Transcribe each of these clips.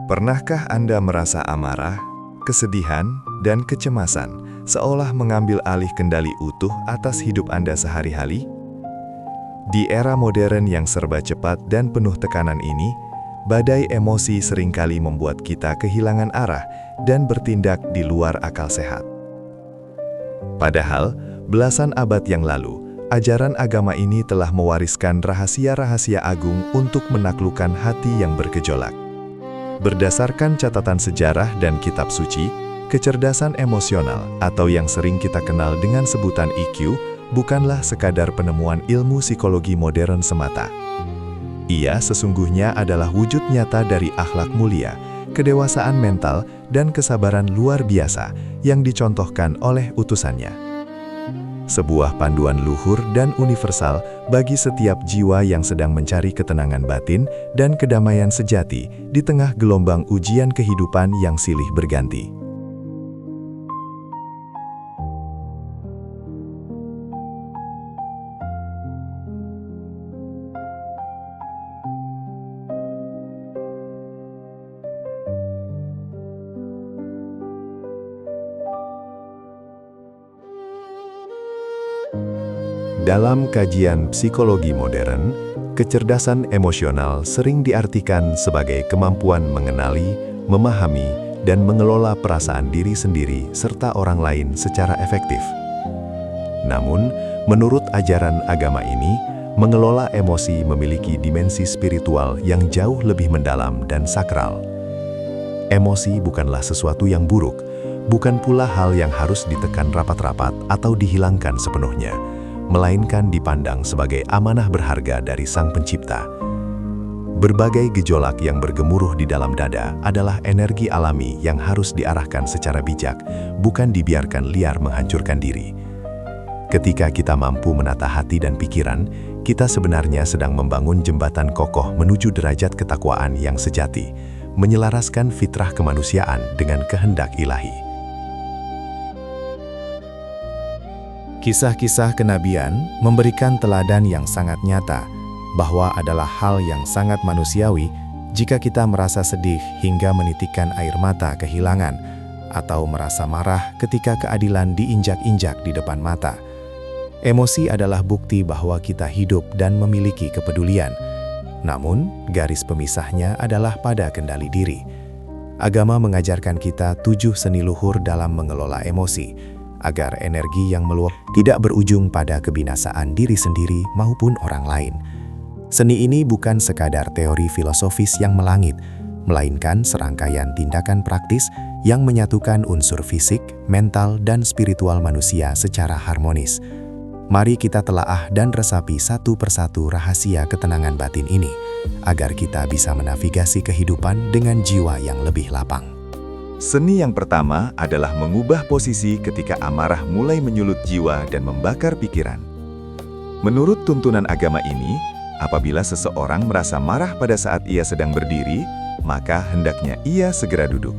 Pernahkah Anda merasa amarah, kesedihan, dan kecemasan seolah mengambil alih kendali utuh atas hidup Anda sehari-hari? Di era modern yang serba cepat dan penuh tekanan ini, badai emosi seringkali membuat kita kehilangan arah dan bertindak di luar akal sehat. Padahal, belasan abad yang lalu, ajaran agama ini telah mewariskan rahasia-rahasia agung untuk menaklukkan hati yang bergejolak. Berdasarkan catatan sejarah dan kitab suci, kecerdasan emosional atau yang sering kita kenal dengan sebutan IQ bukanlah sekadar penemuan ilmu psikologi modern semata. Ia sesungguhnya adalah wujud nyata dari akhlak mulia, kedewasaan mental, dan kesabaran luar biasa yang dicontohkan oleh utusannya. Sebuah panduan luhur dan universal bagi setiap jiwa yang sedang mencari ketenangan batin dan kedamaian sejati di tengah gelombang ujian kehidupan yang silih berganti. Dalam kajian psikologi modern, kecerdasan emosional sering diartikan sebagai kemampuan mengenali, memahami, dan mengelola perasaan diri sendiri serta orang lain secara efektif. Namun, menurut ajaran agama ini, mengelola emosi memiliki dimensi spiritual yang jauh lebih mendalam dan sakral. Emosi bukanlah sesuatu yang buruk, bukan pula hal yang harus ditekan rapat-rapat atau dihilangkan sepenuhnya, melainkan dipandang sebagai amanah berharga dari Sang Pencipta. Berbagai gejolak yang bergemuruh di dalam dada adalah energi alami yang harus diarahkan secara bijak, bukan dibiarkan liar menghancurkan diri. Ketika kita mampu menata hati dan pikiran, kita sebenarnya sedang membangun jembatan kokoh menuju derajat ketakwaan yang sejati, menyelaraskan fitrah kemanusiaan dengan kehendak ilahi. Kisah-kisah kenabian memberikan teladan yang sangat nyata bahwa adalah hal yang sangat manusiawi jika kita merasa sedih hingga menitikkan air mata kehilangan atau merasa marah ketika keadilan diinjak-injak di depan mata. Emosi adalah bukti bahwa kita hidup dan memiliki kepedulian. Namun, garis pemisahnya adalah pada kendali diri. Agama mengajarkan kita 7 seni luhur dalam mengelola emosi, agar energi yang meluap tidak berujung pada kebinasaan diri sendiri maupun orang lain. Seni ini bukan sekadar teori filosofis yang melangit, melainkan serangkaian tindakan praktis yang menyatukan unsur fisik, mental, dan spiritual manusia secara harmonis. Mari kita telaah dan resapi satu persatu rahasia ketenangan batin ini, agar kita bisa menavigasi kehidupan dengan jiwa yang lebih lapang. Seni yang pertama adalah mengubah posisi ketika amarah mulai menyulut jiwa dan membakar pikiran. Menurut tuntunan agama ini, apabila seseorang merasa marah pada saat ia sedang berdiri, maka hendaknya ia segera duduk.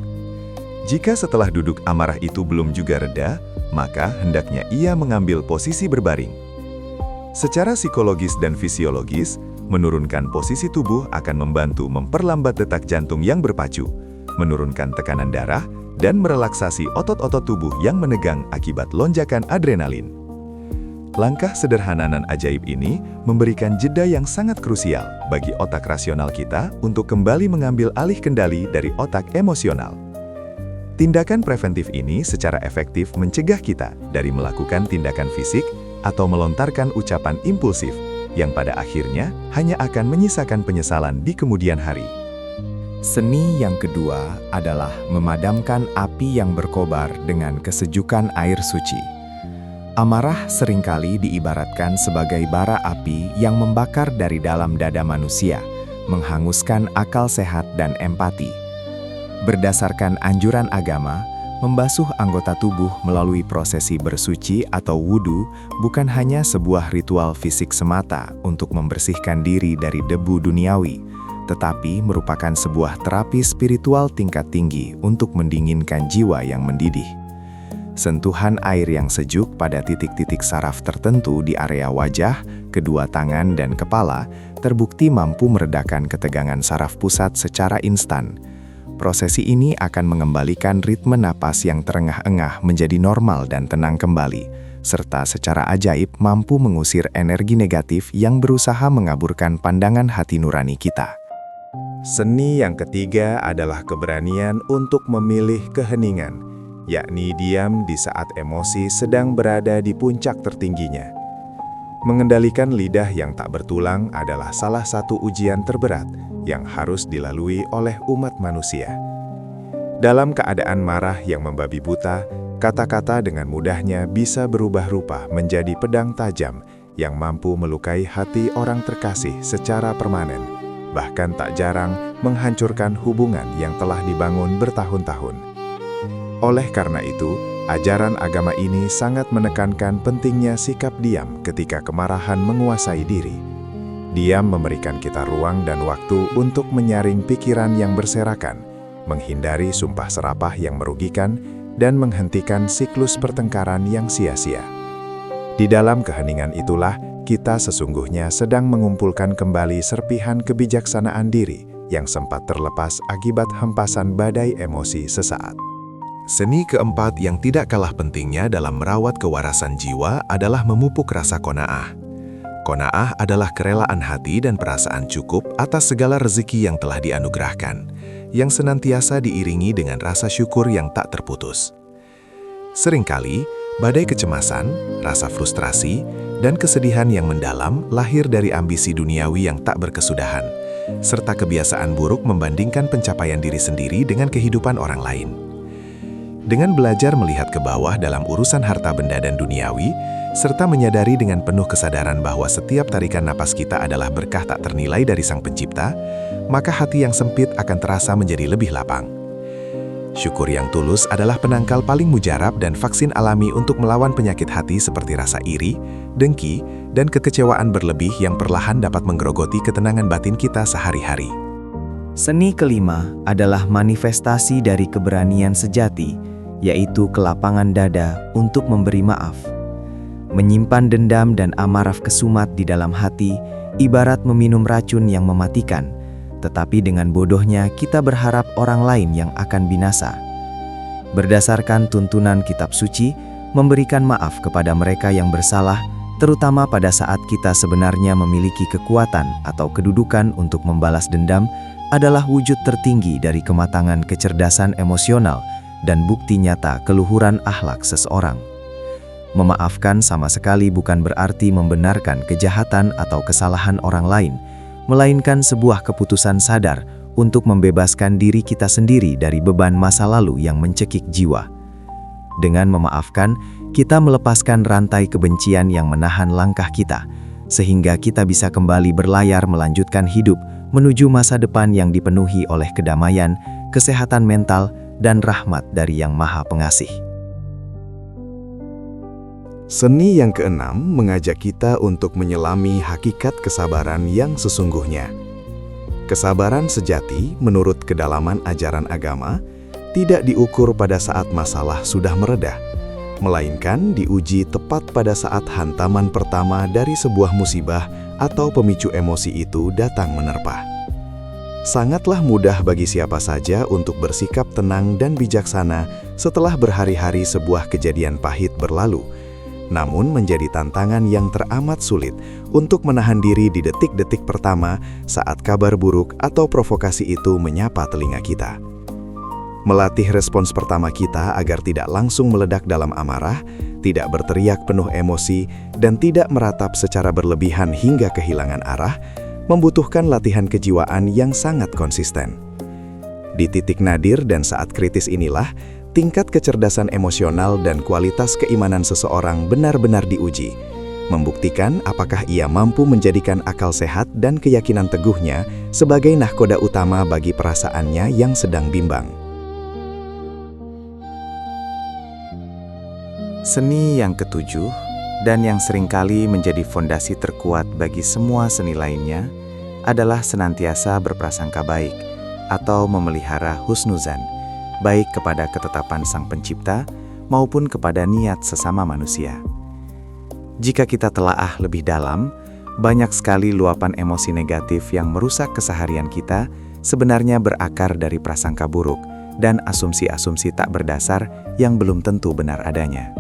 Jika setelah duduk amarah itu belum juga reda, maka hendaknya ia mengambil posisi berbaring. Secara psikologis dan fisiologis, menurunkan posisi tubuh akan membantu memperlambat detak jantung yang berpacu, menurunkan tekanan darah, dan merelaksasi otot-otot tubuh yang menegang akibat lonjakan adrenalin. Langkah sederhana nan ajaib ini memberikan jeda yang sangat krusial bagi otak rasional kita untuk kembali mengambil alih kendali dari otak emosional. Tindakan preventif ini secara efektif mencegah kita dari melakukan tindakan fisik atau melontarkan ucapan impulsif yang pada akhirnya hanya akan menyisakan penyesalan di kemudian hari. Seni yang kedua adalah memadamkan api yang berkobar dengan kesejukan air suci. Amarah seringkali diibaratkan sebagai bara api yang membakar dari dalam dada manusia, menghanguskan akal sehat dan empati. Berdasarkan anjuran agama, membasuh anggota tubuh melalui prosesi bersuci atau wudu bukan hanya sebuah ritual fisik semata untuk membersihkan diri dari debu duniawi, tetapi merupakan sebuah terapi spiritual tingkat tinggi untuk mendinginkan jiwa yang mendidih. Sentuhan air yang sejuk pada titik-titik saraf tertentu di area wajah, kedua tangan, dan kepala terbukti mampu meredakan ketegangan saraf pusat secara instan. Prosesi ini akan mengembalikan ritme napas yang terengah-engah menjadi normal dan tenang kembali, serta secara ajaib mampu mengusir energi negatif yang berusaha mengaburkan pandangan hati nurani kita. Seni yang ketiga adalah keberanian untuk memilih keheningan, yakni diam di saat emosi sedang berada di puncak tertingginya. Mengendalikan lidah yang tak bertulang adalah salah satu ujian terberat yang harus dilalui oleh umat manusia. Dalam keadaan marah yang membabi buta, kata-kata dengan mudahnya bisa berubah rupa menjadi pedang tajam yang mampu melukai hati orang terkasih secara permanen, bahkan tak jarang menghancurkan hubungan yang telah dibangun bertahun-tahun. Oleh karena itu, ajaran agama ini sangat menekankan pentingnya sikap diam ketika kemarahan menguasai diri. Diam memberikan kita ruang dan waktu untuk menyaring pikiran yang berserakan, menghindari sumpah serapah yang merugikan, dan menghentikan siklus pertengkaran yang sia-sia. Di dalam keheningan itulah, kita sesungguhnya sedang mengumpulkan kembali serpihan kebijaksanaan diri yang sempat terlepas akibat hempasan badai emosi sesaat. Seni keempat yang tidak kalah pentingnya dalam merawat kewarasan jiwa adalah memupuk rasa qanaah. Qanaah adalah kerelaan hati dan perasaan cukup atas segala rezeki yang telah dianugerahkan, yang senantiasa diiringi dengan rasa syukur yang tak terputus. Seringkali, badai kecemasan, rasa frustrasi, dan kesedihan yang mendalam lahir dari ambisi duniawi yang tak berkesudahan, serta kebiasaan buruk membandingkan pencapaian diri sendiri dengan kehidupan orang lain. Dengan belajar melihat ke bawah dalam urusan harta benda dan duniawi, serta menyadari dengan penuh kesadaran bahwa setiap tarikan napas kita adalah berkah tak ternilai dari Sang Pencipta, maka hati yang sempit akan terasa menjadi lebih lapang. Syukur yang tulus adalah penangkal paling mujarab dan vaksin alami untuk melawan penyakit hati seperti rasa iri, dengki, dan kekecewaan berlebih yang perlahan dapat menggerogoti ketenangan batin kita sehari-hari. Seni kelima adalah manifestasi dari keberanian sejati, yaitu kelapangan dada untuk memberi maaf. Menyimpan dendam dan amarah kesumat di dalam hati, ibarat meminum racun yang mematikan, tetapi dengan bodohnya kita berharap orang lain yang akan binasa. Berdasarkan tuntunan kitab suci, memberikan maaf kepada mereka yang bersalah, terutama pada saat kita sebenarnya memiliki kekuatan atau kedudukan untuk membalas dendam, adalah wujud tertinggi dari kematangan kecerdasan emosional dan bukti nyata keluhuran akhlak seseorang. Memaafkan sama sekali bukan berarti membenarkan kejahatan atau kesalahan orang lain, melainkan sebuah keputusan sadar untuk membebaskan diri kita sendiri dari beban masa lalu yang mencekik jiwa. Dengan memaafkan, kita melepaskan rantai kebencian yang menahan langkah kita, sehingga kita bisa kembali berlayar melanjutkan hidup menuju masa depan yang dipenuhi oleh kedamaian, kesehatan mental, dan rahmat dari Yang Maha Pengasih. Seni yang keenam mengajak kita untuk menyelami hakikat kesabaran yang sesungguhnya. Kesabaran sejati menurut kedalaman ajaran agama tidak diukur pada saat masalah sudah mereda, melainkan diuji tepat pada saat hantaman pertama dari sebuah musibah atau pemicu emosi itu datang menerpa. Sangatlah mudah bagi siapa saja untuk bersikap tenang dan bijaksana setelah berhari-hari sebuah kejadian pahit berlalu, namun menjadi tantangan yang teramat sulit untuk menahan diri di detik-detik pertama saat kabar buruk atau provokasi itu menyapa telinga kita. Melatih respons pertama kita agar tidak langsung meledak dalam amarah, tidak berteriak penuh emosi, dan tidak meratap secara berlebihan hingga kehilangan arah, membutuhkan latihan kejiwaan yang sangat konsisten. Di titik nadir dan saat kritis inilah, tingkat kecerdasan emosional dan kualitas keimanan seseorang benar-benar diuji, membuktikan apakah ia mampu menjadikan akal sehat dan keyakinan teguhnya sebagai nahkoda utama bagi perasaannya yang sedang bimbang. Seni yang ketujuh, dan yang seringkali menjadi fondasi terkuat bagi semua seni lainnya, adalah senantiasa berprasangka baik atau memelihara husnuzan, baik kepada ketetapan Sang Pencipta maupun kepada niat sesama manusia. Jika kita telaah lebih dalam, banyak sekali luapan emosi negatif yang merusak keseharian kita sebenarnya berakar dari prasangka buruk dan asumsi-asumsi tak berdasar yang belum tentu benar adanya.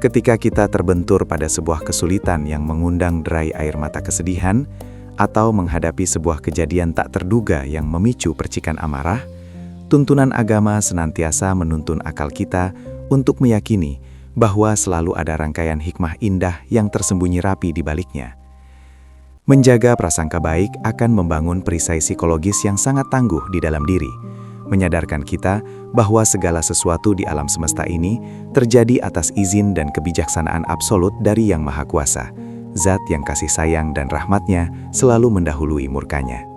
Ketika kita terbentur pada sebuah kesulitan yang mengundang derai air mata kesedihan, atau menghadapi sebuah kejadian tak terduga yang memicu percikan amarah, tuntunan agama senantiasa menuntun akal kita untuk meyakini bahwa selalu ada rangkaian hikmah indah yang tersembunyi rapi di baliknya. Menjaga prasangka baik akan membangun perisai psikologis yang sangat tangguh di dalam diri, menyadarkan kita bahwa segala sesuatu di alam semesta ini terjadi atas izin dan kebijaksanaan absolut dari Yang Maha Kuasa, Zat yang kasih sayang dan rahmatnya selalu mendahului murkanya.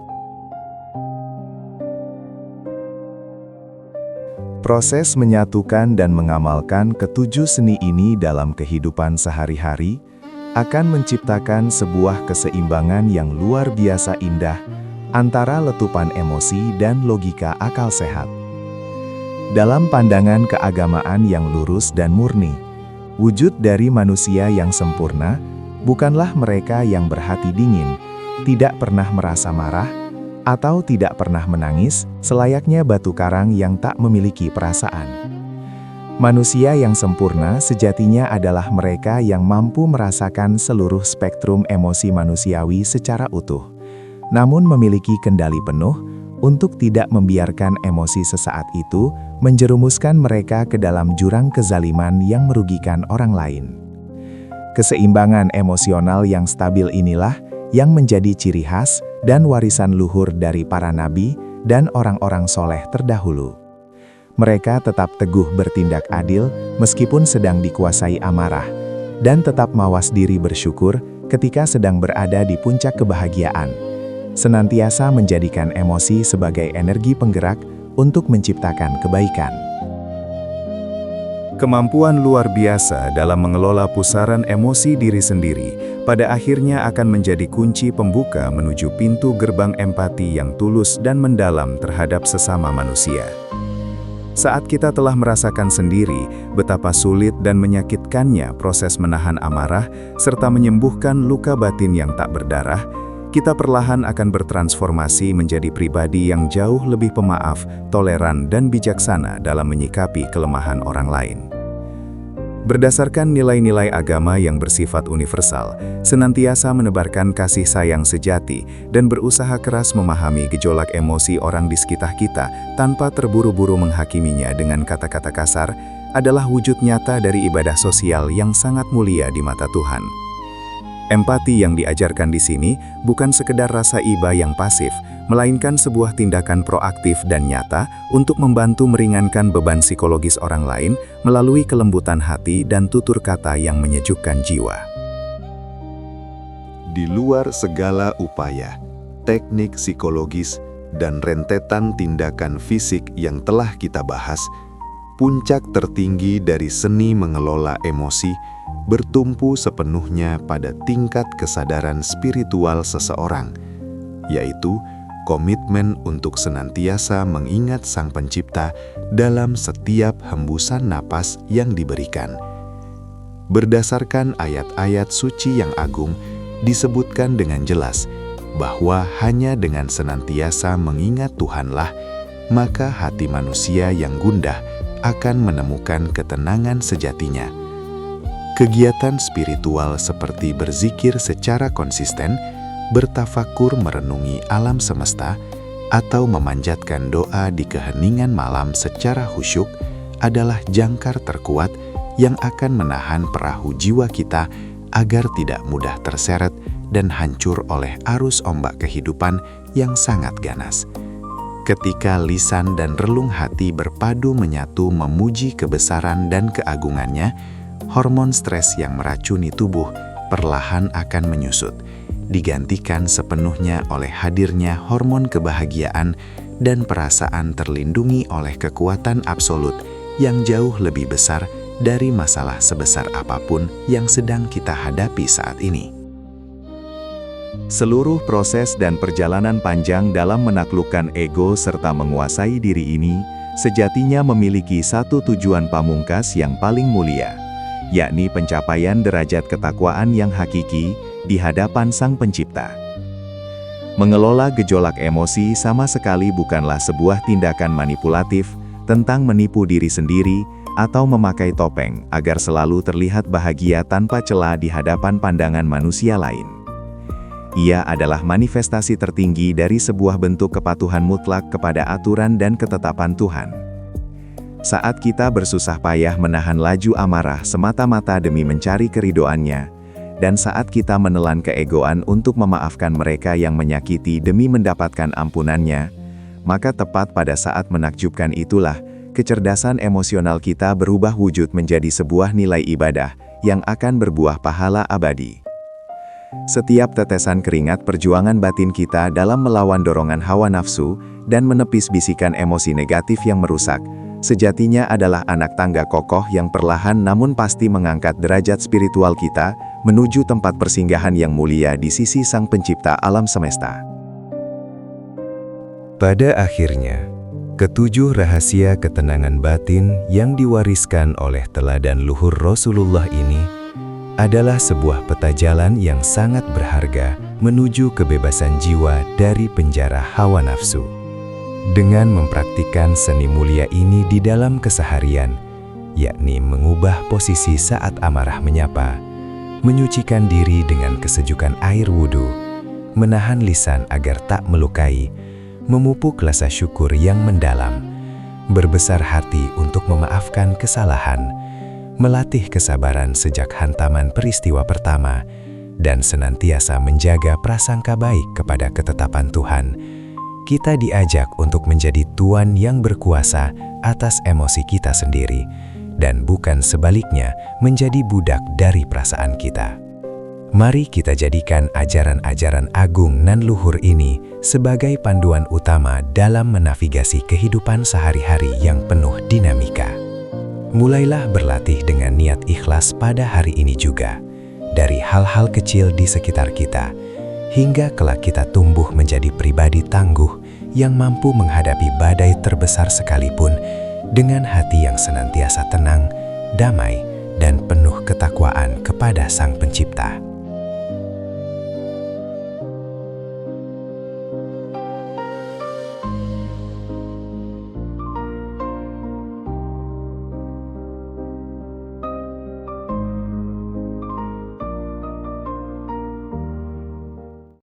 Proses menyatukan dan mengamalkan ketujuh seni ini dalam kehidupan sehari-hari akan menciptakan sebuah keseimbangan yang luar biasa indah antara letupan emosi dan logika akal sehat. Dalam pandangan keagamaan yang lurus dan murni, wujud dari manusia yang sempurna bukanlah mereka yang berhati dingin, tidak pernah merasa marah, atau tidak pernah menangis, selayaknya batu karang yang tak memiliki perasaan. Manusia yang sempurna sejatinya adalah mereka yang mampu merasakan seluruh spektrum emosi manusiawi secara utuh, namun memiliki kendali penuh untuk tidak membiarkan emosi sesaat itu menjerumuskan mereka ke dalam jurang kezaliman yang merugikan orang lain. Keseimbangan emosional yang stabil inilah yang menjadi ciri khas dan warisan luhur dari para nabi dan orang-orang soleh terdahulu. Mereka tetap teguh bertindak adil meskipun sedang dikuasai amarah, dan tetap mawas diri bersyukur ketika sedang berada di puncak kebahagiaan, senantiasa menjadikan emosi sebagai energi penggerak untuk menciptakan kebaikan. Kemampuan luar biasa dalam mengelola pusaran emosi diri sendiri pada akhirnya akan menjadi kunci pembuka menuju pintu gerbang empati yang tulus dan mendalam terhadap sesama manusia. Saat kita telah merasakan sendiri betapa sulit dan menyakitkannya proses menahan amarah serta menyembuhkan luka batin yang tak berdarah, kita perlahan akan bertransformasi menjadi pribadi yang jauh lebih pemaaf, toleran, dan bijaksana dalam menyikapi kelemahan orang lain. Berdasarkan nilai-nilai agama yang bersifat universal, senantiasa menebarkan kasih sayang sejati dan berusaha keras memahami gejolak emosi orang di sekitar kita tanpa terburu-buru menghakiminya dengan kata-kata kasar adalah wujud nyata dari ibadah sosial yang sangat mulia di mata Tuhan. Empati yang diajarkan di sini bukan sekedar rasa iba yang pasif, melainkan sebuah tindakan proaktif dan nyata untuk membantu meringankan beban psikologis orang lain melalui kelembutan hati dan tutur kata yang menyejukkan jiwa. Di luar segala upaya, teknik psikologis, dan rentetan tindakan fisik yang telah kita bahas, puncak tertinggi dari seni mengelola emosi bertumpu sepenuhnya pada tingkat kesadaran spiritual seseorang, yaitu komitmen untuk senantiasa mengingat Sang Pencipta dalam setiap hembusan napas yang diberikan. Berdasarkan ayat-ayat suci yang agung, disebutkan dengan jelas bahwa hanya dengan senantiasa mengingat Tuhanlah, maka hati manusia yang gundah akan menemukan ketenangan sejatinya. Kegiatan spiritual seperti berzikir secara konsisten, bertafakur merenungi alam semesta, atau memanjatkan doa di keheningan malam secara khusyuk adalah jangkar terkuat yang akan menahan perahu jiwa kita agar tidak mudah terseret dan hancur oleh arus ombak kehidupan yang sangat ganas. Ketika lisan dan relung hati berpadu menyatu memuji kebesaran dan keagungannya, hormon stres yang meracuni tubuh perlahan akan menyusut, digantikan sepenuhnya oleh hadirnya hormon kebahagiaan dan perasaan terlindungi oleh kekuatan absolut yang jauh lebih besar dari masalah sebesar apapun yang sedang kita hadapi saat ini. Seluruh proses dan perjalanan panjang dalam menaklukkan ego serta menguasai diri ini sejatinya memiliki satu tujuan pamungkas yang paling mulia, yakni pencapaian derajat ketakwaan yang hakiki di hadapan Sang Pencipta. Mengelola gejolak emosi sama sekali bukanlah sebuah tindakan manipulatif tentang menipu diri sendiri atau memakai topeng agar selalu terlihat bahagia tanpa celah di hadapan pandangan manusia lain. Ia adalah manifestasi tertinggi dari sebuah bentuk kepatuhan mutlak kepada aturan dan ketetapan Tuhan. Saat kita bersusah payah menahan laju amarah semata-mata demi mencari keridoannya, dan saat kita menelan keegoan untuk memaafkan mereka yang menyakiti demi mendapatkan ampunannya, maka tepat pada saat menakjubkan itulah, kecerdasan emosional kita berubah wujud menjadi sebuah nilai ibadah yang akan berbuah pahala abadi. Setiap tetesan keringat perjuangan batin kita dalam melawan dorongan hawa nafsu dan menepis bisikan emosi negatif yang merusak, sejatinya adalah anak tangga kokoh yang perlahan namun pasti mengangkat derajat spiritual kita menuju tempat persinggahan yang mulia di sisi Sang Pencipta alam semesta. Pada akhirnya, ketujuh rahasia ketenangan batin yang diwariskan oleh teladan luhur Rasulullah ini adalah sebuah peta jalan yang sangat berharga menuju kebebasan jiwa dari penjara hawa nafsu. Dengan mempraktikkan seni mulia ini di dalam keseharian, yakni mengubah posisi saat amarah menyapa, menyucikan diri dengan kesejukan air wudhu, menahan lisan agar tak melukai, memupuk rasa syukur yang mendalam, berbesar hati untuk memaafkan kesalahan, melatih kesabaran sejak hantaman peristiwa pertama, dan senantiasa menjaga prasangka baik kepada ketetapan Tuhan. Kita diajak untuk menjadi tuan yang berkuasa atas emosi kita sendiri, dan bukan sebaliknya menjadi budak dari perasaan kita. Mari kita jadikan ajaran-ajaran agung nan luhur ini sebagai panduan utama dalam menavigasi kehidupan sehari-hari yang penuh dinamika. Mulailah berlatih dengan niat ikhlas pada hari ini juga, dari hal-hal kecil di sekitar kita, hingga kelak kita tumbuh menjadi pribadi tangguh yang mampu menghadapi badai terbesar sekalipun dengan hati yang senantiasa tenang, damai, dan penuh ketakwaan kepada Sang Pencipta.